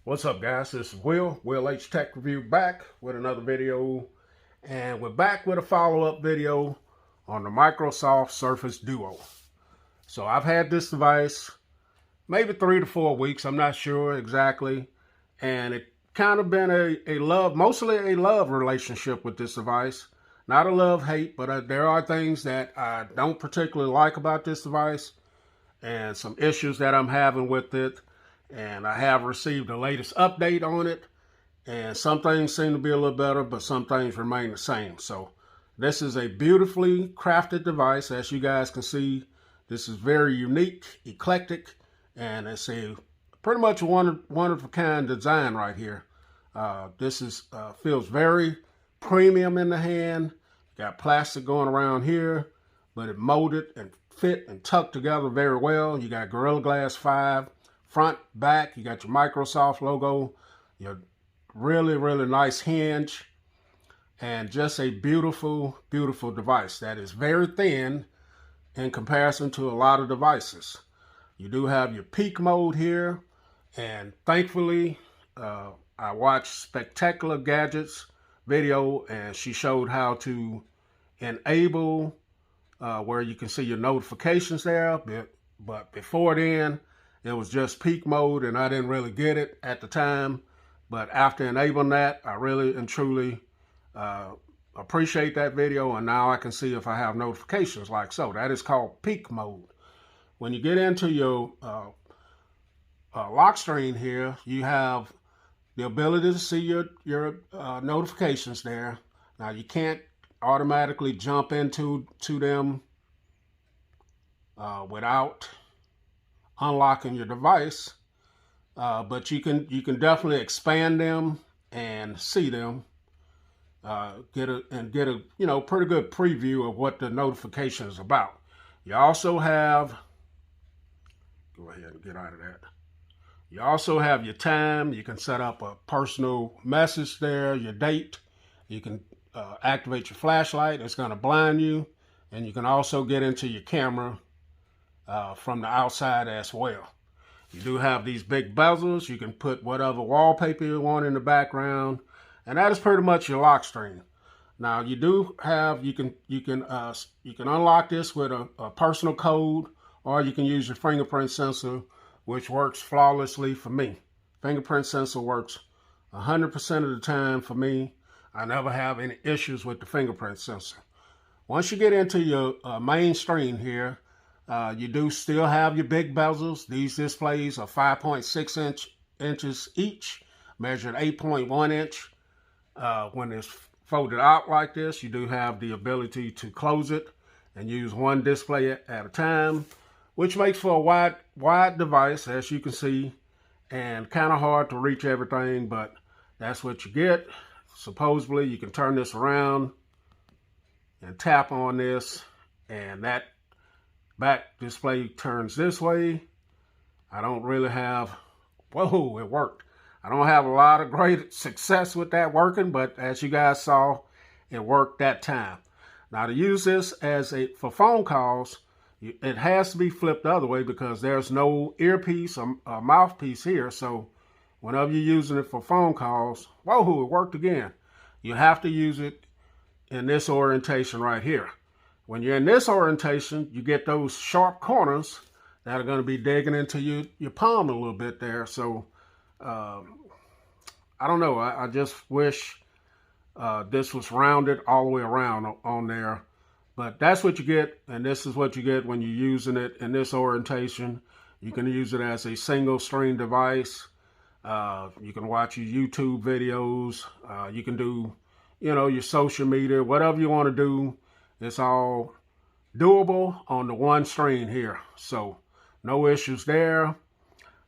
What's up, guys? This is Will H Tech Review, back with another video, and we're back with a follow-up video on the Microsoft Surface Duo. So I've had this device maybe 3 to 4 weeks, I'm not sure exactly, and it kind of been mostly a love relationship with this device. Not a love-hate, but there are things that I don't particularly like about this device and some issues that I'm having with it. And I have received the latest update on it, and some things seem to be a little better, but some things remain the same. So this is a beautifully crafted device. As you guys can see, this is very unique, eclectic, and it's a pretty much one of a kind design right here. This feels very premium in the hand. Got plastic going around here, but it molded and fit and tucked together very well. You got Gorilla Glass 5. Front, back, you got your Microsoft logo, your really nice hinge, and just a beautiful device that is very thin in comparison to a lot of devices. You do have your peak mode here, and thankfully, I watched Spectacular Gadgets video, and she showed how to enable where you can see your notifications there, but before then, it was just peak mode, and I didn't really get it at the time. But after enabling that, I really and truly appreciate that video, and now I can see if I have notifications like so. That is called peak mode. When you get into your lock screen here, you have the ability to see your notifications there. Now, you can't automatically jump into them without unlocking your device, but you can definitely expand them and see them, get a pretty good preview of what the notification is about. You also have, go ahead and get out of that. You also have your time. You can set up a personal message there, your date. You can activate your flashlight. It's going to blind you, and you can also get into your camera from the outside as well. You do have these big bezels. You can put whatever wallpaper you want in the background, and that is pretty much your lock screen. Now you do have you can unlock this with a personal code, or you can use your fingerprint sensor, which works flawlessly for me. Fingerprint sensor works 100% of the time for me. I never have any issues with the fingerprint sensor. Once you get into your main screen here, you do still have your big bezels. These displays are 5.6 inches each, measured 8.1 inch. When it's folded out like this, you do have the ability to close it and use one display at a time, which makes for a wide device, as you can see, and kind of hard to reach everything, but that's what you get. Supposedly, you can turn this around and tap on this, and that back display turns this way. I don't really have, whoa, it worked. I don't have a lot of great success with that working, but as you guys saw, it worked that time. Now, to use this for phone calls, it has to be flipped the other way because there's no earpiece or mouthpiece here. So whenever you're using it for phone calls, whoa, it worked again. You have to use it in this orientation right here. When you're in this orientation, you get those sharp corners that are going to be digging into your palm a little bit there. So, I don't know. I just wish this was rounded all the way around on there. But that's what you get, and this is what you get when you're using it in this orientation. You can use it as a single screen device. You can watch your YouTube videos. You can do, your social media, whatever you want to do. It's all doable on the one screen here. So no issues there.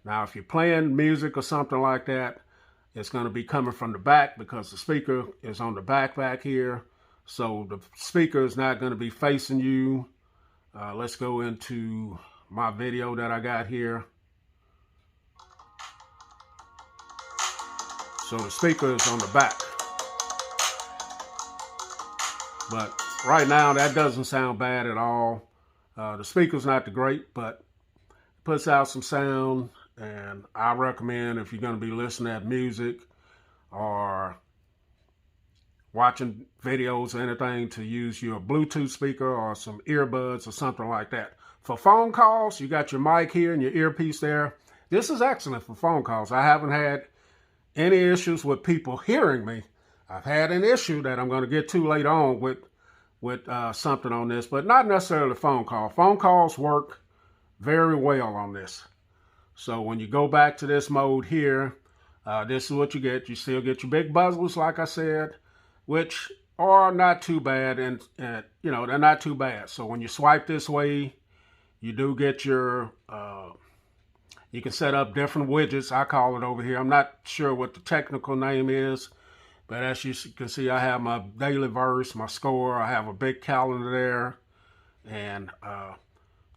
Now, if you're playing music or something like that, it's going to be coming from the back because the speaker is on the back here. So the speaker is not going to be facing you. Let's go into my video that I got here. So the speaker is on the back. But right now, that doesn't sound bad at all. The speaker's not the great, but it puts out some sound, And I recommend, if you're going to be listening to music or watching videos or anything, to use your Bluetooth speaker or some earbuds or something like that. For phone calls, you got your mic here and your earpiece there. This is excellent for phone calls. I haven't had any issues with people hearing me. I've had an issue that I'm going to get to later on with something on this, but not necessarily a phone call. Phone calls work very well on this. So when you go back to this mode here, this is what you get. You still get your big buzzers, like I said, which are not too bad, and you know, they're not too bad. So when you swipe this way, you do get your, you can set up different widgets, I call it over here. I'm not sure what the technical name is, but as you can see, I have my daily verse, my score, I have a big calendar there, and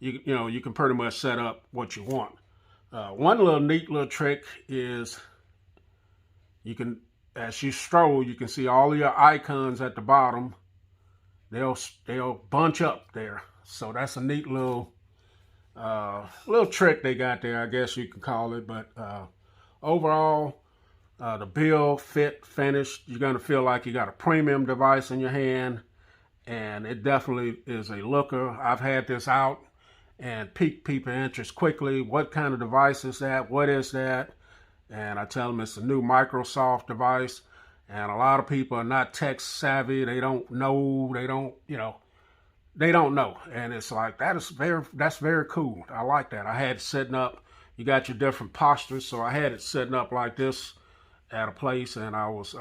you know, you can pretty much set up what you want. One little neat little trick is you can, as you scroll, you can see all of your icons at the bottom. They'll bunch up there. So that's a neat little trick they got there, I guess you can call it. But overall, the build, fit, finish, you're going to feel like you got a premium device in your hand, and it definitely is a looker. I've had this out and pique people's interest quickly. What kind of device is that? What is that? And I tell them it's a new Microsoft device. And a lot of people are not tech savvy. They don't know. They don't know. And it's like, that's very cool. I like that. I had it setting up. You got your different postures. So I had it setting up like this at a place, and I was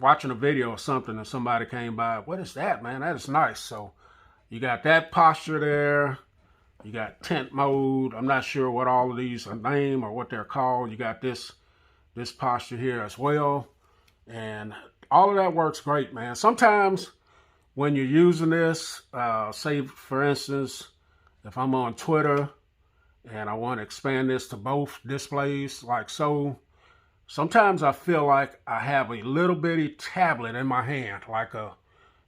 watching a video or something, and somebody came by. What is that, man? That is nice. So you got that posture there. You got tent mode. I'm not sure what all of these are named or what they're called. You got this posture here as well. And all of that works great, man. Sometimes when you're using this, say for instance, if I'm on Twitter and I want to expand this to both displays like so, sometimes I feel like I have a little bitty tablet in my hand, like a,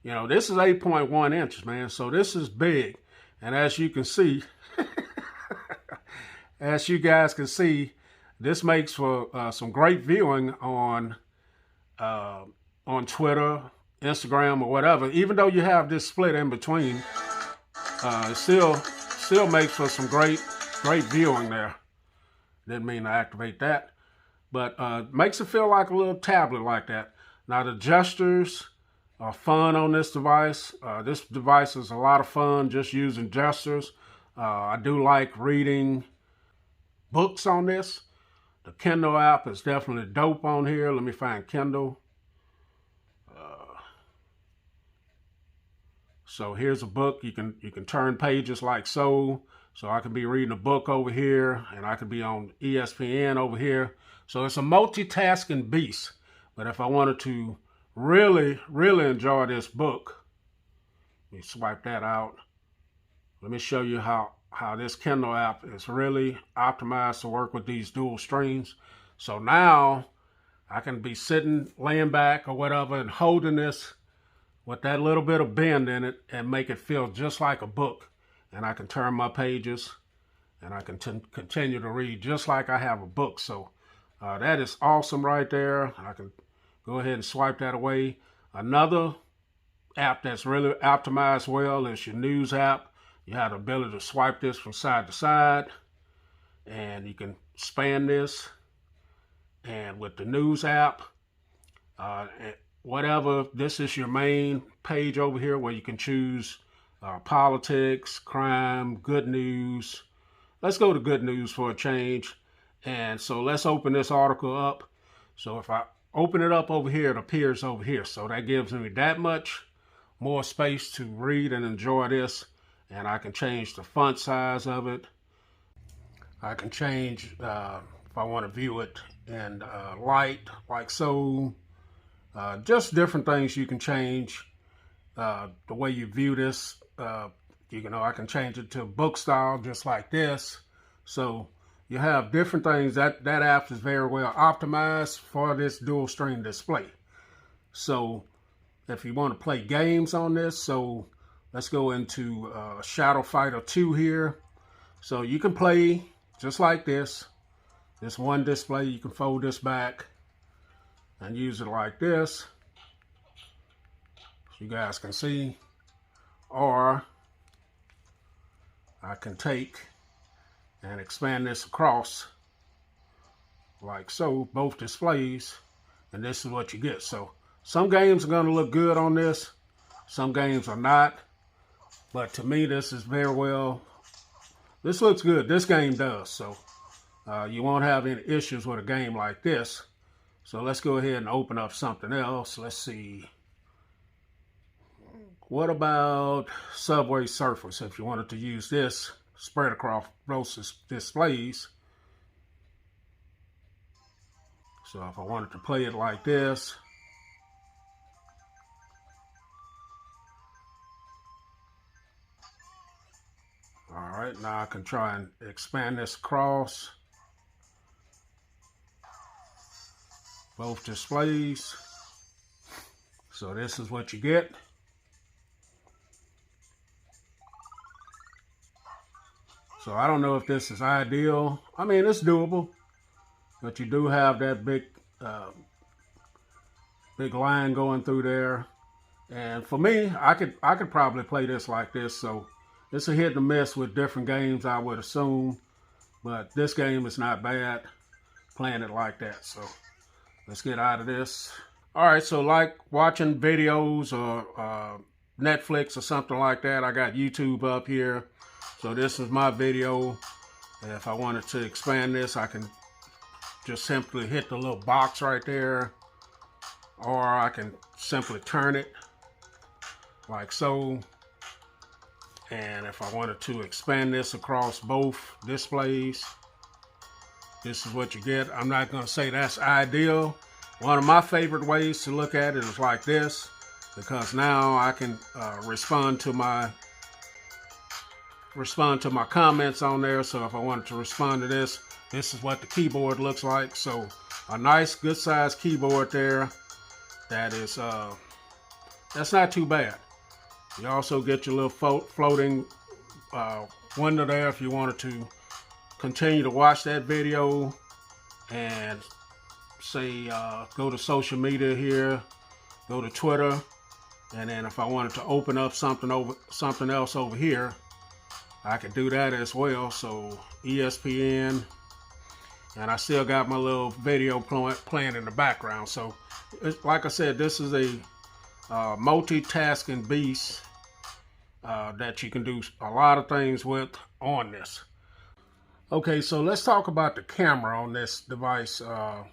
you know, this is 8.1 inches, man. So this is big. And as you can see, as you guys can see, this makes for some great viewing on Twitter, Instagram, or whatever. Even though you have this split in between, it still makes for some great viewing there. Didn't mean to activate that, but makes it feel like a little tablet like that. Now the gestures are fun on this device. This device is a lot of fun just using gestures. I do like reading books on this. The Kindle app is definitely dope on here. Let me find Kindle. So here's a book. You can turn pages like so. So I can be reading a book over here, and I could be on ESPN over here. So it's a multitasking beast. But if I wanted to really enjoy this book, let me swipe that out. Let me show you how this Kindle app is really optimized to work with these dual streams. So now I can be sitting, laying back or whatever, and holding this with that little bit of bend in it and make it feel just like a book. And I can turn my pages and I can continue to read just like I have a book. So that is awesome right there. I can go ahead and swipe that away. Another app that's really optimized well is your news app. You have the ability to swipe this from side to side, and you can span this. And with the news app, whatever, this is your main page over here where you can choose politics, crime, good news. Let's go to good news for a change. And so let's open this article up. So if I open it up over here, it appears over here. So that gives me that much more space to read and enjoy this. And I can change the font size of it. I can change if I want to view it in light, like so. Just different things you can change. The way you view this, I can change it to book style, just like this. So you have different things. That app is very well optimized for this dual stream display. So if you want to play games on this, so let's go into Shadow Fighter 2 here. So you can play just like this. This one display, you can fold this back and use it like this, so you guys can see. Or I can take and expand this across like so, both displays, and this is what you get. So some games are going to look good on this, some games are not, but to me this is very well, this looks good. This game does. So you won't have any issues with a game like this. So let's go ahead and open up something else. Let's see. What about Subway Surfers? If you wanted to use this spread across both displays. So if I wanted to play it like this, all right, now I can try and expand this across both displays. So this is what you get. So I don't know if this is ideal. I mean, it's doable, but you do have that big line going through there. And for me, I could probably play this like this. So it's a hit and miss with different games, I would assume. But this game is not bad playing it like that. So let's get out of this. All right, so like watching videos or Netflix or something like that, I got YouTube up here. So this is my video. If I wanted to expand this, I can just simply hit the little box right there, or I can simply turn it like so. And if I wanted to expand this across both displays, this is what you get. I'm not going to say that's ideal. One of my favorite ways to look at it is like this, because now I can respond to my comments on there. So if I wanted to respond to this, this is what the keyboard looks like. So a nice, good sized keyboard there. That is, that's not too bad. You also get your little floating window there if you wanted to continue to watch that video and say, go to social media here, go to Twitter, and then if I wanted to open up something else over here, I could do that as well. So ESPN, and I still got my little video playing in the background. So like I said, this is a multitasking beast that you can do a lot of things with on this. Okay, so let's talk about the camera on this device. I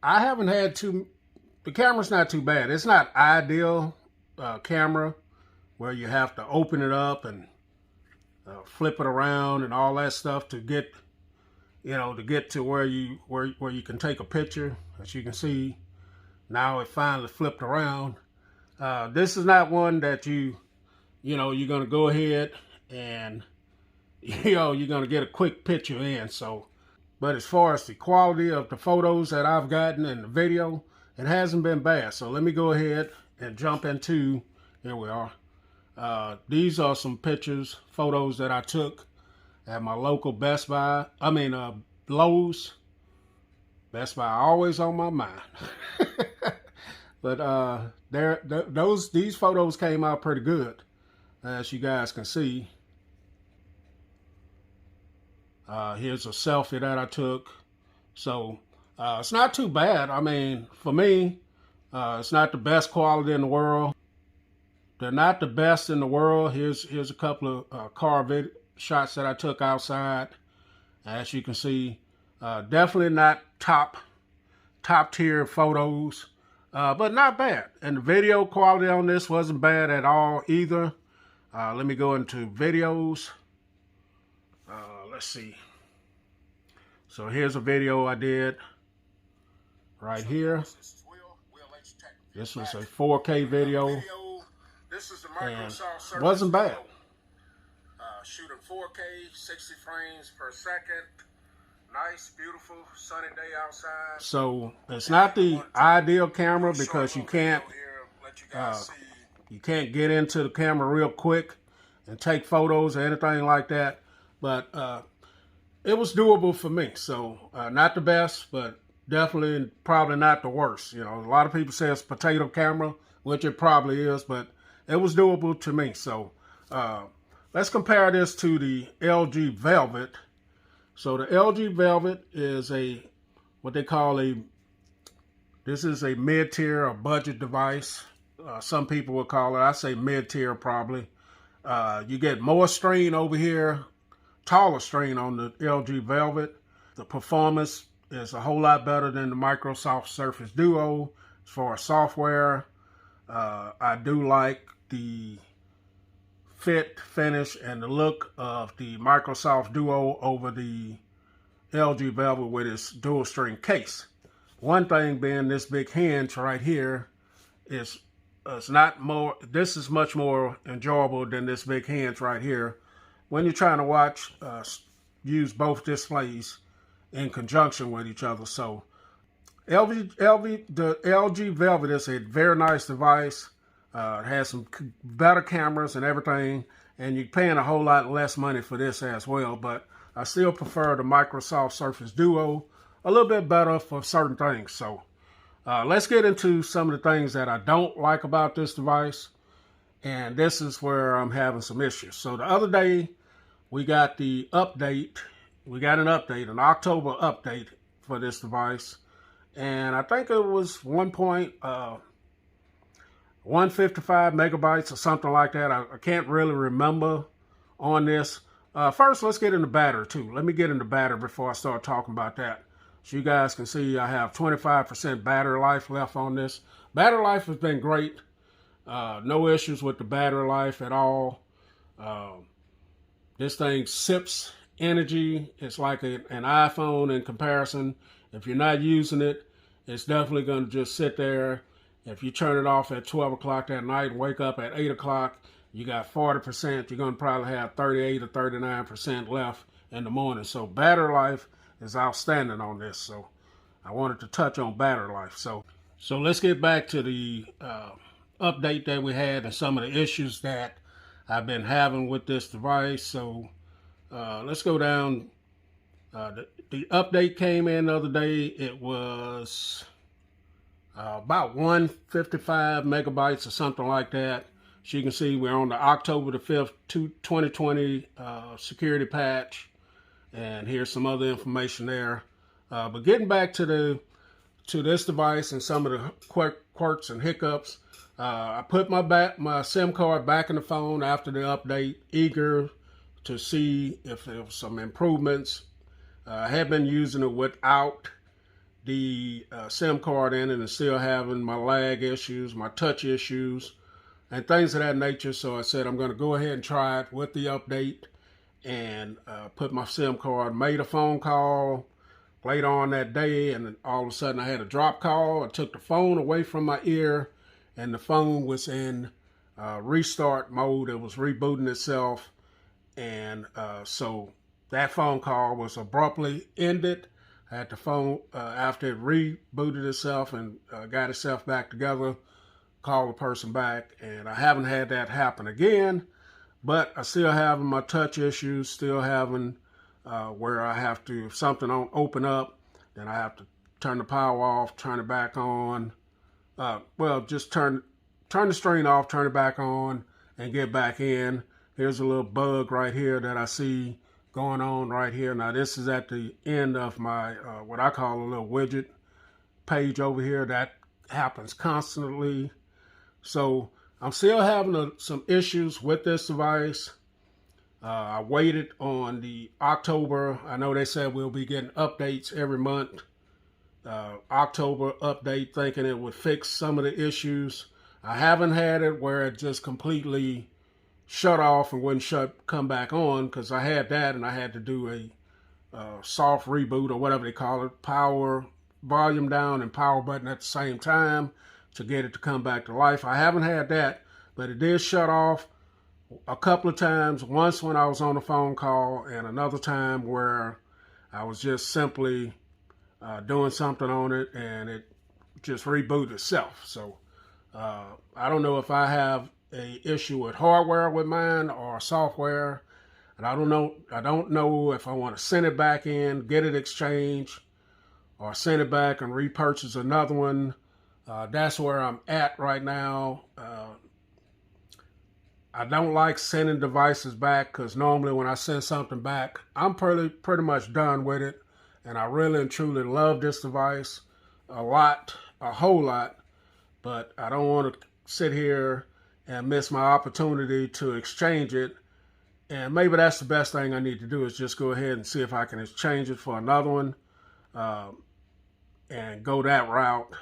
haven't had the camera's not too bad. It's not ideal camera where you have to open it up and flip it around and all that stuff to get, to get to where you can take a picture. As you can see, now it finally flipped around. This is not one that you're going to go ahead and, you're going to get a quick picture in. So, but as far as the quality of the photos that I've gotten in the video, it hasn't been bad. So let me go ahead and jump into, here we are. These are some photos that I took at my local Best Buy. Lowe's. Best Buy always on my mind. But these photos came out pretty good, as you guys can see. Here's a selfie that I took. So it's not too bad. I mean, for me, it's not the best quality in the world. They're not the best in the world. Here's a couple of car shots that I took outside. As you can see, definitely not top tier photos, but not bad. And the video quality on this wasn't bad at all either. Let me go into videos. Let's see. So here's a video I did right here. This was a 4K video. And wasn't bad. Shooting 4K, 60 frames per second. Nice, beautiful, sunny day outside. So it's not the ideal camera because you can't get into the camera real quick and take photos or anything like that. but it was doable for me. So not the best, but definitely probably not the worst. You know, a lot of people say it's potato camera, which it probably is, but it was doable to me. So let's compare this to the LG Velvet. So the LG Velvet is what they call this is a mid-tier or budget device. Some people would call it, I say mid-tier probably. You get more screen over here, taller screen on the LG Velvet. The performance is a whole lot better than the Microsoft Surface Duo as far as software. I do like the fit, finish, and the look of the Microsoft Duo over the LG Velvet with its dual string case. One thing being this big hinge right here is this is much more enjoyable than this big hinge right here when you're trying to use both displays in conjunction with each other. So the LG Velvet is a very nice device. It has some better cameras and everything, and you're paying a whole lot less money for this as well, but I still prefer the Microsoft Surface Duo a little bit better for certain things. So let's get into some of the things that I don't like about this device, and this is where I'm having some issues. So the other day, we got an update, an October update for this device, and I think it was 155 megabytes or something like that. I can't really remember on this. First, let's get into battery too. Let me get into battery before I start talking about that. So you guys can see I have 25% battery life left on this. Battery life has been great. No issues with the battery life at all. This thing sips energy. It's like an iPhone in comparison. If you're not using it, it's definitely going to just sit there. If you turn it off at 12 o'clock that night and wake up at 8 o'clock, you got 40%. You're going to probably have 38 or 39% left in the morning. So battery life is outstanding on this. So I wanted to touch on battery life. So let's get back to the update that we had and some of the issues that I've been having with this device. So let's go down. The update came in the other day. It was about 155 megabytes or something like that. As you can see, we're on the October the 5th, 2020 security patch. And here's some other information there. But getting back to this device and some of the quirks and hiccups, I put my SIM card back in the phone after the update, eager to see if there was some improvements. I had been using it without the SIM card in it and still having my lag issues, my touch issues, and things of that nature. So I said I'm going to go ahead and try it with the update and put my SIM card, made a phone call later on that day, and then all of a sudden I had a drop call. I took the phone away from my ear, and the phone was in restart mode. It was rebooting itself, and so that phone call was abruptly ended. I had the phone, after it rebooted itself and got itself back together, call the person back, and I haven't had that happen again. But I still having my touch issues, still having where I have to, if something don't open up, then I have to turn the power off, turn it back on. Just turn the screen off, turn it back on, and get back in. Here's a little bug right here that I see going on right here. Now this is at the end of my, what I call a little widget page over here. That happens constantly. So I'm still having some issues with this device. I waited on the October. I know they said we'll be getting updates every month. October update, thinking it would fix some of the issues. I haven't had it where it just completely shut off and wouldn't come back on, because I had that and I had to do a soft reboot or whatever they call it, power, volume down and power button at the same time to get it to come back to life. I haven't had that, but it did shut off a couple of times. Once when I was on a phone call, and another time where I was just simply doing something on it and it just rebooted itself. So I don't know if I have a issue with hardware with mine or software. And I don't know if I want to send it back in, get it exchanged, or send it back and repurchase another one. That's where I'm at right now. I don't like sending devices back because normally when I send something back, I'm pretty much done with it. And I really and truly love this device a whole lot, but I don't want to sit here and miss my opportunity to exchange it. And maybe that's the best thing I need to do is just go ahead and see if I can exchange it for another one uh, and go that route.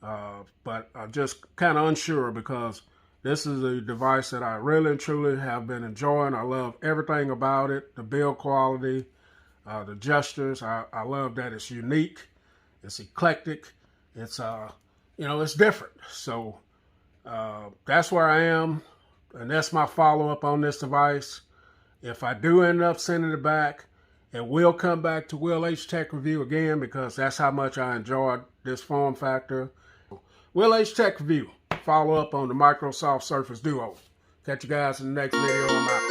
But I'm just kind of unsure because this is a device that I really and truly have been enjoying. I love everything about it, the build quality, the gestures. I love that it's unique, it's eclectic, it's different. So that's where I am, and that's my follow-up on this device. If I do end up sending it back, it will come back to Will H Tech Review again because that's how much I enjoyed this form factor. Will H Tech Review, follow up on the Microsoft Surface Duo. Catch you guys in the next video. I'm out.